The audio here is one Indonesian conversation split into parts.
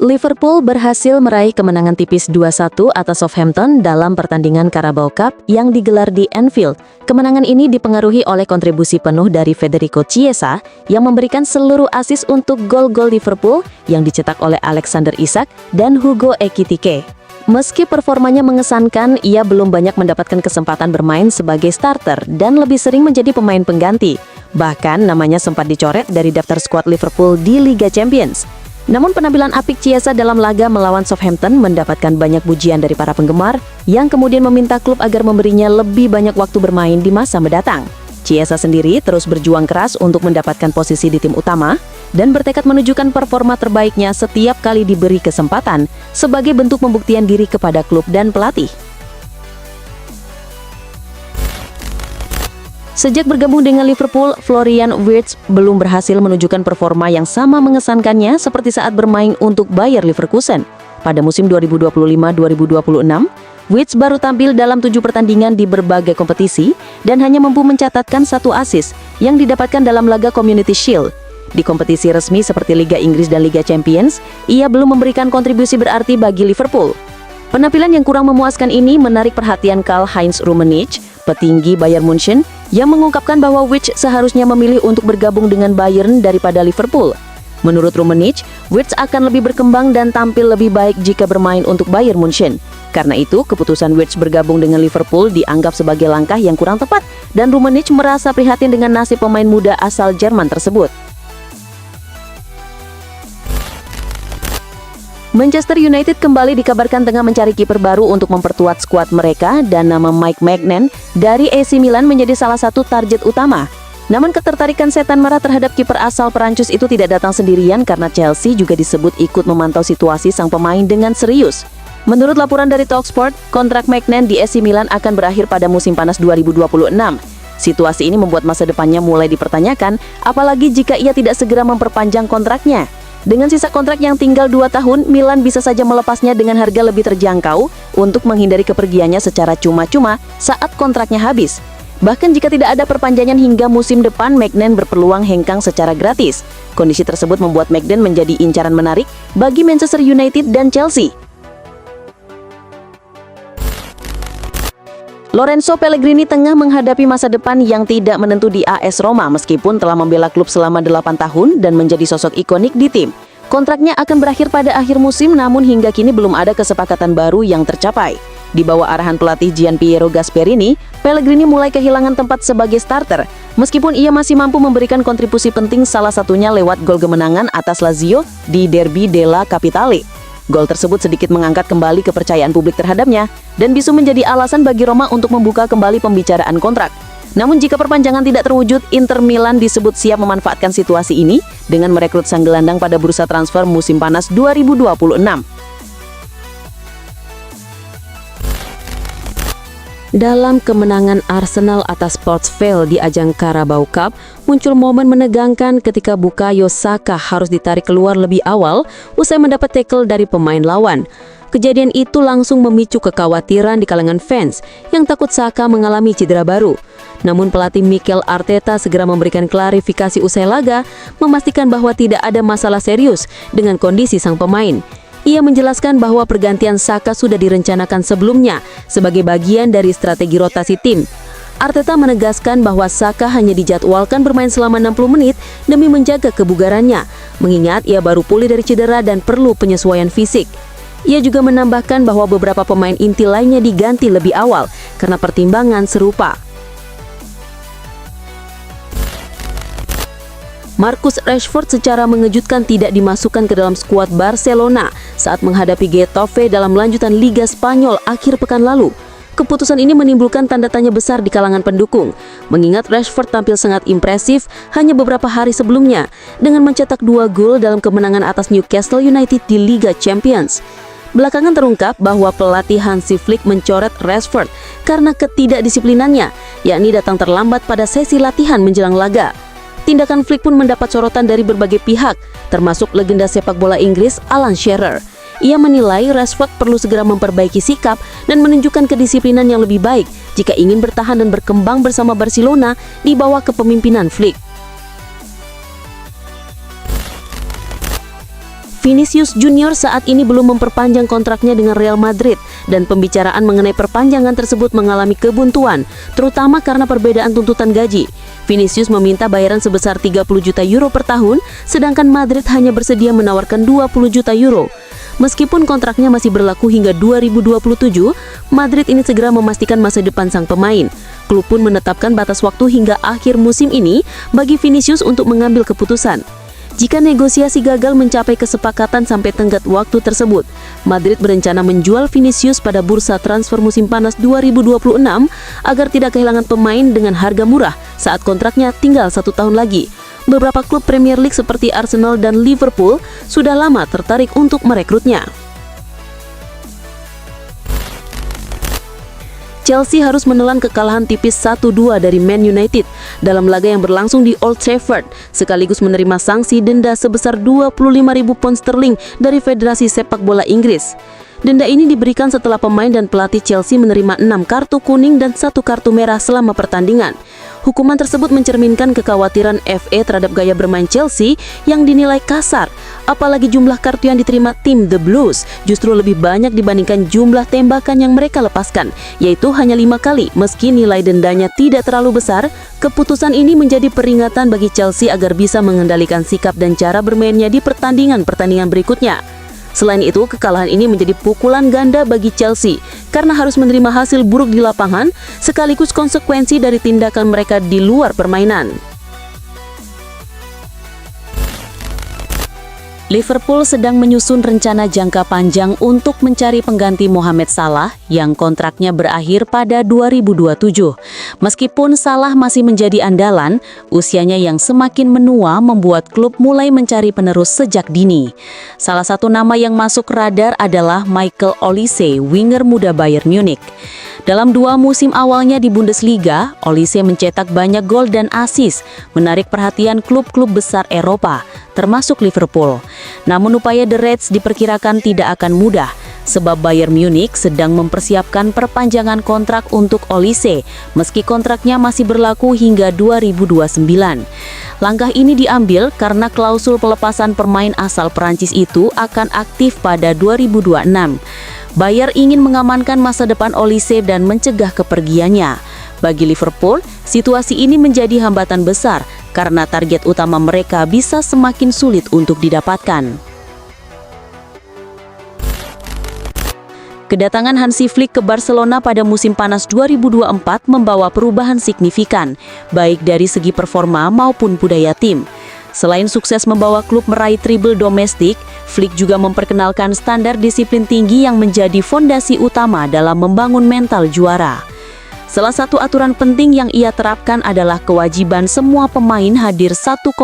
Liverpool berhasil meraih kemenangan tipis 2-1 atas Southampton dalam pertandingan Carabao Cup yang digelar di Anfield. Kemenangan ini dipengaruhi oleh kontribusi penuh dari Federico Chiesa yang memberikan seluruh assist untuk gol-gol Liverpool yang dicetak oleh Alexander Isak dan Hugo Ekitike. Meski performanya mengesankan, ia belum banyak mendapatkan kesempatan bermain sebagai starter dan lebih sering menjadi pemain pengganti. Bahkan namanya sempat dicoret dari daftar skuad Liverpool di Liga Champions. Namun penampilan apik Chiesa dalam laga melawan Southampton mendapatkan banyak pujian dari para penggemar yang kemudian meminta klub agar memberinya lebih banyak waktu bermain di masa mendatang. Chiesa sendiri terus berjuang keras untuk mendapatkan posisi di tim utama dan bertekad menunjukkan performa terbaiknya setiap kali diberi kesempatan sebagai bentuk pembuktian diri kepada klub dan pelatih. Sejak bergabung dengan Liverpool, Florian Wirtz belum berhasil menunjukkan performa yang sama mengesankannya seperti saat bermain untuk Bayer Leverkusen. Pada musim 2025-2026, Wirtz baru tampil dalam 7 pertandingan di berbagai kompetisi dan hanya mampu mencatatkan 1 assist yang didapatkan dalam laga Community Shield. Di kompetisi resmi seperti Liga Inggris dan Liga Champions, ia belum memberikan kontribusi berarti bagi Liverpool. Penampilan yang kurang memuaskan ini menarik perhatian Karl-Heinz Rummenigge, petinggi Bayern Munchen, yang mengungkapkan bahwa Wirtz seharusnya memilih untuk bergabung dengan Bayern daripada Liverpool. Menurut Rummenigge, Wirtz akan lebih berkembang dan tampil lebih baik jika bermain untuk Bayern Munchen. Karena itu, keputusan Wirtz bergabung dengan Liverpool dianggap sebagai langkah yang kurang tepat, dan Rummenigge merasa prihatin dengan nasib pemain muda asal Jerman tersebut. Manchester United kembali dikabarkan tengah mencari kiper baru untuk memperkuat skuad mereka dan nama Mike Maignan dari AC Milan menjadi salah satu target utama. Namun ketertarikan setan merah terhadap kiper asal Perancis itu tidak datang sendirian karena Chelsea juga disebut ikut memantau situasi sang pemain dengan serius. Menurut laporan dari Talksport, kontrak Maignan di AC Milan akan berakhir pada musim panas 2026. Situasi ini membuat masa depannya mulai dipertanyakan, apalagi jika ia tidak segera memperpanjang kontraknya. Dengan sisa kontrak yang tinggal 2 tahun, Milan bisa saja melepasnya dengan harga lebih terjangkau untuk menghindari kepergiannya secara cuma-cuma saat kontraknya habis. Bahkan jika tidak ada perpanjangan hingga musim depan, Maignan berpeluang hengkang secara gratis. Kondisi tersebut membuat Maignan menjadi incaran menarik bagi Manchester United dan Chelsea. Lorenzo Pellegrini tengah menghadapi masa depan yang tidak menentu di AS Roma meskipun telah membela klub selama 8 tahun dan menjadi sosok ikonik di tim. Kontraknya akan berakhir pada akhir musim, namun hingga kini belum ada kesepakatan baru yang tercapai. Di bawah arahan pelatih Gianpiero Gasperini, Pellegrini mulai kehilangan tempat sebagai starter, meskipun ia masih mampu memberikan kontribusi penting, salah satunya lewat gol kemenangan atas Lazio di Derby della Capitale. Gol tersebut sedikit mengangkat kembali kepercayaan publik terhadapnya dan bisa menjadi alasan bagi Roma untuk membuka kembali pembicaraan kontrak. Namun jika perpanjangan tidak terwujud, Inter Milan disebut siap memanfaatkan situasi ini dengan merekrut sang gelandang pada bursa transfer musim panas 2026. Dalam kemenangan Arsenal atas Port Vale di ajang Carabao Cup, muncul momen menegangkan ketika Bukayo Saka harus ditarik keluar lebih awal usai mendapat tackle dari pemain lawan. Kejadian itu langsung memicu kekhawatiran di kalangan fans yang takut Saka mengalami cedera baru. Namun pelatih Mikel Arteta segera memberikan klarifikasi usai laga, memastikan bahwa tidak ada masalah serius dengan kondisi sang pemain. Ia menjelaskan bahwa pergantian Saka sudah direncanakan sebelumnya sebagai bagian dari strategi rotasi tim. Arteta menegaskan bahwa Saka hanya dijadwalkan bermain selama 60 menit demi menjaga kebugarannya, mengingat ia baru pulih dari cedera dan perlu penyesuaian fisik. Ia juga menambahkan bahwa beberapa pemain inti lainnya diganti lebih awal karena pertimbangan serupa. Marcus Rashford secara mengejutkan tidak dimasukkan ke dalam skuad Barcelona saat menghadapi Getafe dalam lanjutan Liga Spanyol akhir pekan lalu. Keputusan ini menimbulkan tanda tanya besar di kalangan pendukung, mengingat Rashford tampil sangat impresif hanya beberapa hari sebelumnya dengan mencetak 2 gol dalam kemenangan atas Newcastle United di Liga Champions. Belakangan terungkap bahwa pelatih Hansi Flick mencoret Rashford karena ketidakdisiplinannya, yakni datang terlambat pada sesi latihan menjelang laga. Tindakan Flick pun mendapat sorotan dari berbagai pihak, termasuk legenda sepak bola Inggris Alan Shearer. Ia menilai Rashford perlu segera memperbaiki sikap dan menunjukkan kedisiplinan yang lebih baik jika ingin bertahan dan berkembang bersama Barcelona di bawah kepemimpinan Flick. Vinicius Junior saat ini belum memperpanjang kontraknya dengan Real Madrid dan pembicaraan mengenai perpanjangan tersebut mengalami kebuntuan, terutama karena perbedaan tuntutan gaji. Vinicius meminta bayaran sebesar 30 juta euro per tahun, sedangkan Madrid hanya bersedia menawarkan 20 juta euro. Meskipun kontraknya masih berlaku hingga 2027, Madrid ini segera memastikan masa depan sang pemain. Klub pun menetapkan batas waktu hingga akhir musim ini bagi Vinicius untuk mengambil keputusan. Jika negosiasi gagal mencapai kesepakatan sampai tenggat waktu tersebut, Madrid berencana menjual Vinicius pada bursa transfer musim panas 2026 agar tidak kehilangan pemain dengan harga murah saat kontraknya tinggal 1 tahun lagi. Beberapa klub Premier League seperti Arsenal dan Liverpool sudah lama tertarik untuk merekrutnya. Chelsea harus menelan kekalahan tipis 1-2 dari Man United dalam laga yang berlangsung di Old Trafford, sekaligus menerima sanksi denda sebesar 25.000 pound sterling dari Federasi Sepak Bola Inggris. Denda ini diberikan setelah pemain dan pelatih Chelsea menerima 6 kartu kuning dan 1 kartu merah selama pertandingan. Hukuman tersebut mencerminkan kekhawatiran FA terhadap gaya bermain Chelsea yang dinilai kasar. Apalagi jumlah kartu yang diterima tim The Blues justru lebih banyak dibandingkan jumlah tembakan yang mereka lepaskan, yaitu hanya 5 kali. Meski nilai dendanya tidak terlalu besar, keputusan ini menjadi peringatan bagi Chelsea agar bisa mengendalikan sikap dan cara bermainnya di pertandingan-pertandingan berikutnya. Selain itu, kekalahan ini menjadi pukulan ganda bagi Chelsea karena harus menerima hasil buruk di lapangan sekaligus konsekuensi dari tindakan mereka di luar permainan. Liverpool sedang menyusun rencana jangka panjang untuk mencari pengganti Mohamed Salah yang kontraknya berakhir pada 2027. Meskipun Salah masih menjadi andalan, usianya yang semakin menua membuat klub mulai mencari penerus sejak dini. Salah satu nama yang masuk radar adalah Michael Olise, winger muda Bayern Munich. Dalam 2 musim awalnya di Bundesliga, Olise mencetak banyak gol dan assist, menarik perhatian klub-klub besar Eropa, termasuk Liverpool. Namun upaya The Reds diperkirakan tidak akan mudah, sebab Bayern Munich sedang mempersiapkan perpanjangan kontrak untuk Olise, meski kontraknya masih berlaku hingga 2029. Langkah ini diambil karena klausul pelepasan pemain asal Perancis itu akan aktif pada 2026. Bayer ingin mengamankan masa depan Olise dan mencegah kepergiannya. Bagi Liverpool, situasi ini menjadi hambatan besar karena target utama mereka bisa semakin sulit untuk didapatkan. Kedatangan Hansi Flick ke Barcelona pada musim panas 2024 membawa perubahan signifikan, baik dari segi performa maupun budaya tim. Selain sukses membawa klub meraih treble domestik, Flick juga memperkenalkan standar disiplin tinggi yang menjadi fondasi utama dalam membangun mental juara. Salah satu aturan penting yang ia terapkan adalah kewajiban semua pemain hadir 1,5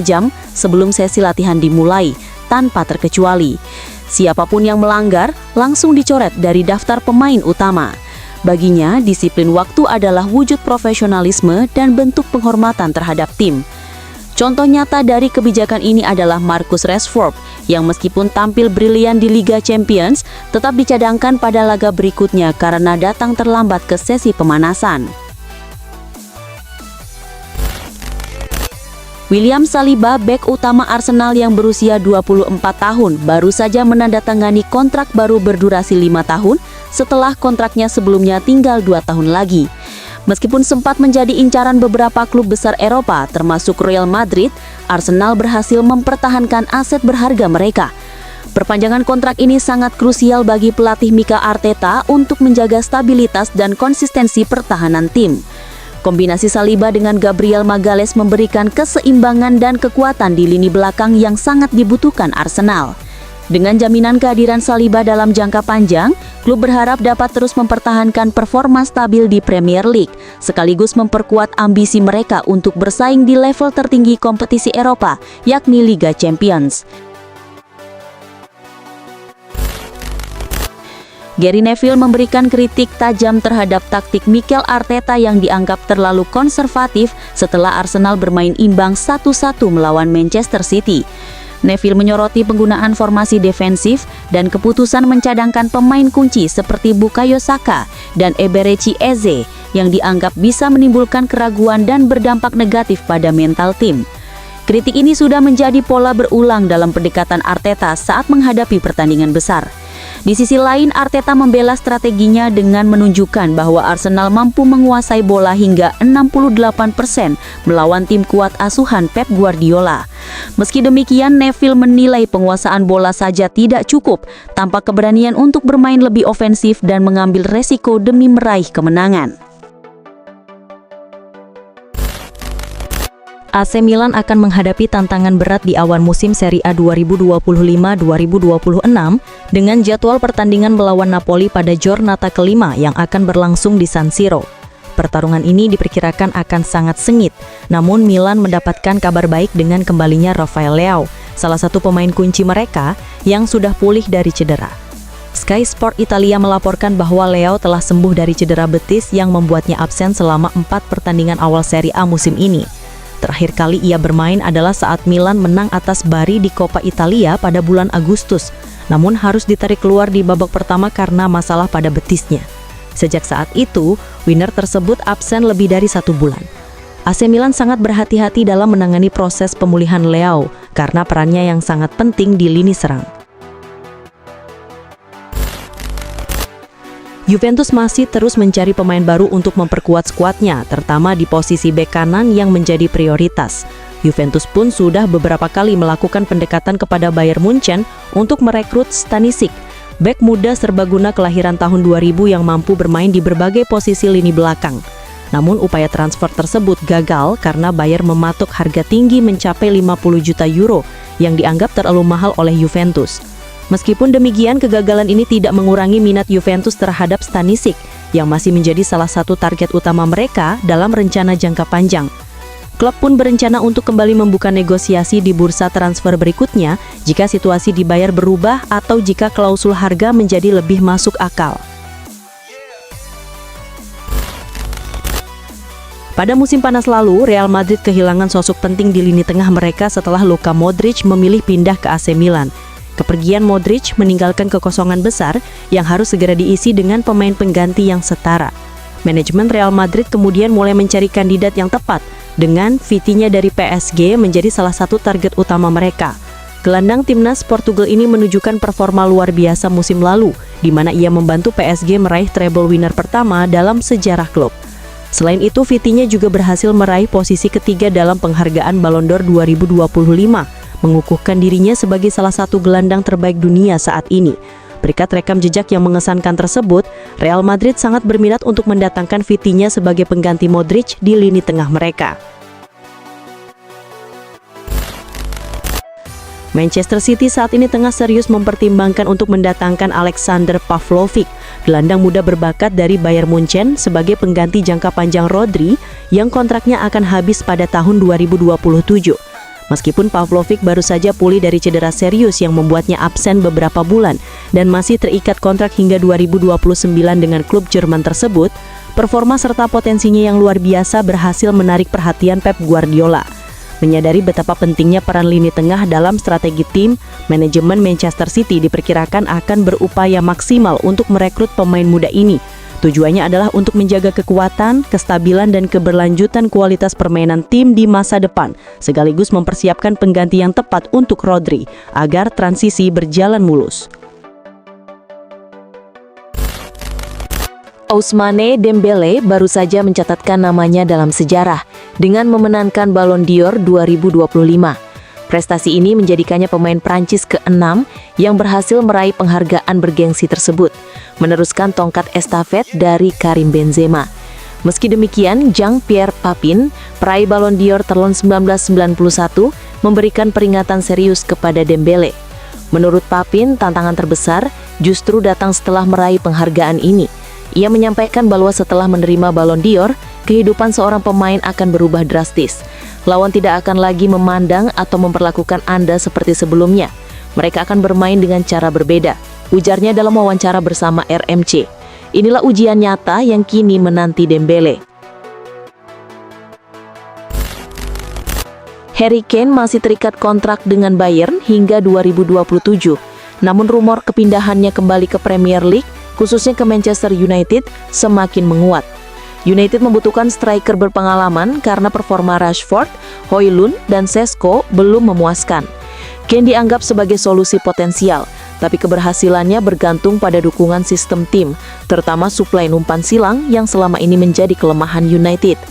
jam sebelum sesi latihan dimulai, tanpa terkecuali. Siapapun yang melanggar langsung dicoret dari daftar pemain utama. Baginya, disiplin waktu adalah wujud profesionalisme dan bentuk penghormatan terhadap tim. Contoh nyata dari kebijakan ini adalah Marcus Rashford, yang meskipun tampil brilian di Liga Champions, tetap dicadangkan pada laga berikutnya karena datang terlambat ke sesi pemanasan. William Saliba, bek utama Arsenal yang berusia 24 tahun, baru saja menandatangani kontrak baru berdurasi 5 tahun setelah kontraknya sebelumnya tinggal 2 tahun lagi. Meskipun sempat menjadi incaran beberapa klub besar Eropa, termasuk Real Madrid, Arsenal berhasil mempertahankan aset berharga mereka. Perpanjangan kontrak ini sangat krusial bagi pelatih Mikel Arteta untuk menjaga stabilitas dan konsistensi pertahanan tim. Kombinasi Saliba dengan Gabriel Magalhaes memberikan keseimbangan dan kekuatan di lini belakang yang sangat dibutuhkan Arsenal. Dengan jaminan kehadiran Saliba dalam jangka panjang, klub berharap dapat terus mempertahankan performa stabil di Premier League, sekaligus memperkuat ambisi mereka untuk bersaing di level tertinggi kompetisi Eropa, yakni Liga Champions. Gary Neville memberikan kritik tajam terhadap taktik Mikel Arteta yang dianggap terlalu konservatif setelah Arsenal bermain imbang 1-1 melawan Manchester City. Neville menyoroti penggunaan formasi defensif dan keputusan mencadangkan pemain kunci seperti Bukayo Saka dan Eberechi Eze yang dianggap bisa menimbulkan keraguan dan berdampak negatif pada mental tim. Kritik ini sudah menjadi pola berulang dalam pendekatan Arteta saat menghadapi pertandingan besar. Di sisi lain, Arteta membela strateginya dengan menunjukkan bahwa Arsenal mampu menguasai bola hingga 68% melawan tim kuat asuhan Pep Guardiola. Meski demikian, Neville menilai penguasaan bola saja tidak cukup, tanpa keberanian untuk bermain lebih ofensif dan mengambil resiko demi meraih kemenangan. AC Milan akan menghadapi tantangan berat di awal musim Serie A 2025-2026 dengan jadwal pertandingan melawan Napoli pada Giornata kelima yang akan berlangsung di San Siro. Pertarungan ini diperkirakan akan sangat sengit, namun Milan mendapatkan kabar baik dengan kembalinya Rafael Leao, salah satu pemain kunci mereka yang sudah pulih dari cedera. Sky Sport Italia melaporkan bahwa Leao telah sembuh dari cedera betis yang membuatnya absen selama 4 pertandingan awal Serie A musim ini. Terakhir kali ia bermain adalah saat Milan menang atas Bari di Coppa Italia pada bulan Agustus, namun harus ditarik keluar di babak pertama karena masalah pada betisnya. Sejak saat itu, winner tersebut absen lebih dari 1 bulan. AC Milan sangat berhati-hati dalam menangani proses pemulihan Leao karena perannya yang sangat penting di lini serang. Juventus masih terus mencari pemain baru untuk memperkuat skuadnya, terutama di posisi bek kanan yang menjadi prioritas. Juventus pun sudah beberapa kali melakukan pendekatan kepada Bayern Munchen untuk merekrut Stanisic, bek muda serbaguna kelahiran tahun 2000 yang mampu bermain di berbagai posisi lini belakang. Namun upaya transfer tersebut gagal karena Bayern mematok harga tinggi mencapai 50 juta euro yang dianggap terlalu mahal oleh Juventus. Meskipun demikian, kegagalan ini tidak mengurangi minat Juventus terhadap Stanisic yang masih menjadi salah satu target utama mereka dalam rencana jangka panjang. Klub pun berencana untuk kembali membuka negosiasi di bursa transfer berikutnya jika situasi di Bayern berubah atau jika klausul harga menjadi lebih masuk akal. Pada musim panas lalu, Real Madrid kehilangan sosok penting di lini tengah mereka setelah Luka Modric memilih pindah ke AC Milan. Kepergian Modric meninggalkan kekosongan besar yang harus segera diisi dengan pemain pengganti yang setara. Manajemen Real Madrid kemudian mulai mencari kandidat yang tepat, dengan Vitinha dari PSG menjadi salah satu target utama mereka. Gelandang timnas Portugal ini menunjukkan performa luar biasa musim lalu, di mana ia membantu PSG meraih treble winner pertama dalam sejarah klub. Selain itu, Vitinha juga berhasil meraih posisi ketiga dalam penghargaan Ballon d'Or 2025, mengukuhkan dirinya sebagai salah satu gelandang terbaik dunia saat ini. Berkat rekam jejak yang mengesankan tersebut, Real Madrid sangat berminat untuk mendatangkan Vitinha sebagai pengganti Modric di lini tengah mereka. Manchester City saat ini tengah serius mempertimbangkan untuk mendatangkan Alexander Pavlovic, gelandang muda berbakat dari Bayern Munchen sebagai pengganti jangka panjang Rodri yang kontraknya akan habis pada tahun 2027. Meskipun Pavlovic baru saja pulih dari cedera serius yang membuatnya absen beberapa bulan dan masih terikat kontrak hingga 2029 dengan klub Jerman tersebut, performa serta potensinya yang luar biasa berhasil menarik perhatian Pep Guardiola. Menyadari betapa pentingnya peran lini tengah dalam strategi tim, manajemen Manchester City diperkirakan akan berupaya maksimal untuk merekrut pemain muda ini. Tujuannya adalah untuk menjaga kekuatan, kestabilan, dan keberlanjutan kualitas permainan tim di masa depan, sekaligus mempersiapkan pengganti yang tepat untuk Rodri, agar transisi berjalan mulus. Ousmane Dembele baru saja mencatatkan namanya dalam sejarah dengan memenangkan Ballon d'Or 2025. Prestasi ini menjadikannya pemain Prancis ke-6 yang berhasil meraih penghargaan bergengsi tersebut, meneruskan tongkat estafet dari Karim Benzema. Meski demikian, Jean-Pierre Papin, peraih Ballon d'Or tahun 1991, memberikan peringatan serius kepada Dembele. Menurut Papin, tantangan terbesar justru datang setelah meraih penghargaan ini. Ia menyampaikan bahwa setelah menerima Ballon d'Or, kehidupan seorang pemain akan berubah drastis. Lawan tidak akan lagi memandang atau memperlakukan Anda seperti sebelumnya. Mereka akan bermain dengan cara berbeda, ujarnya dalam wawancara bersama RMC. Inilah ujian nyata yang kini menanti Dembele. Harry Kane masih terikat kontrak dengan Bayern hingga 2027. Namun rumor kepindahannya kembali ke Premier League, khususnya ke Manchester United, semakin menguat. United membutuhkan striker berpengalaman karena performa Rashford, Højlund, dan Sesko belum memuaskan. Kane dianggap sebagai solusi potensial, tapi keberhasilannya bergantung pada dukungan sistem tim, terutama suplai umpan silang yang selama ini menjadi kelemahan United.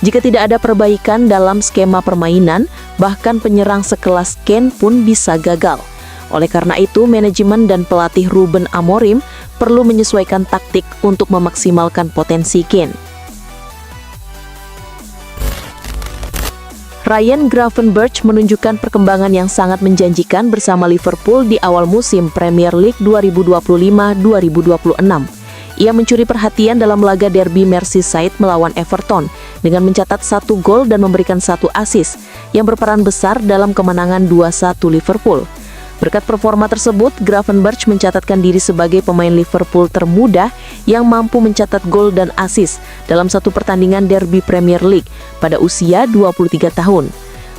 Jika tidak ada perbaikan dalam skema permainan, bahkan penyerang sekelas Kane pun bisa gagal. Oleh karena itu, manajemen dan pelatih Ruben Amorim perlu menyesuaikan taktik untuk memaksimalkan potensi Kane. Ryan Gravenberch menunjukkan perkembangan yang sangat menjanjikan bersama Liverpool di awal musim Premier League 2025-2026. Ia mencuri perhatian dalam laga derby Merseyside melawan Everton dengan mencatat 1 gol dan memberikan 1 assist yang berperan besar dalam kemenangan 2-1 Liverpool. Berkat performa tersebut, Gravenberch mencatatkan diri sebagai pemain Liverpool termuda yang mampu mencatat gol dan assist dalam satu pertandingan derby Premier League pada usia 23 tahun.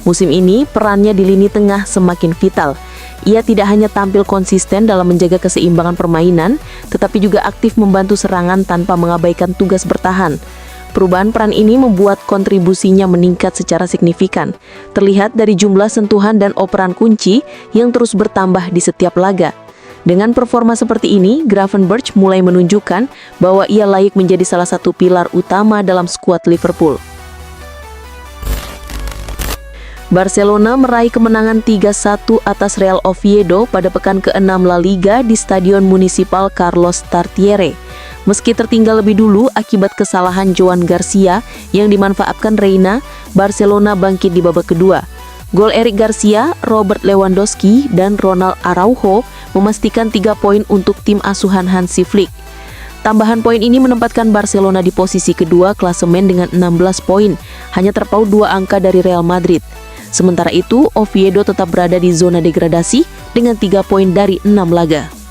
Musim ini, perannya di lini tengah semakin vital. Ia tidak hanya tampil konsisten dalam menjaga keseimbangan permainan, tetapi juga aktif membantu serangan tanpa mengabaikan tugas bertahan. Perubahan peran ini membuat kontribusinya meningkat secara signifikan, terlihat dari jumlah sentuhan dan operan kunci yang terus bertambah di setiap laga. Dengan performa seperti ini, Gravenberch mulai menunjukkan bahwa ia layak menjadi salah satu pilar utama dalam skuad Liverpool. Barcelona meraih kemenangan 3-1 atas Real Oviedo pada pekan ke-6 La Liga di Stadion Municipal Carlos Tartiere. Meski tertinggal lebih dulu akibat kesalahan Joan Garcia yang dimanfaatkan Reina, Barcelona bangkit di babak kedua. Gol Eric Garcia, Robert Lewandowski, dan Ronald Araujo memastikan 3 poin untuk tim asuhan Hansi Flick. Tambahan poin ini menempatkan Barcelona di posisi kedua klasemen dengan 16 poin, hanya terpaut 2 angka dari Real Madrid. Sementara itu, Oviedo tetap berada di zona degradasi dengan 3 poin dari 6 laga.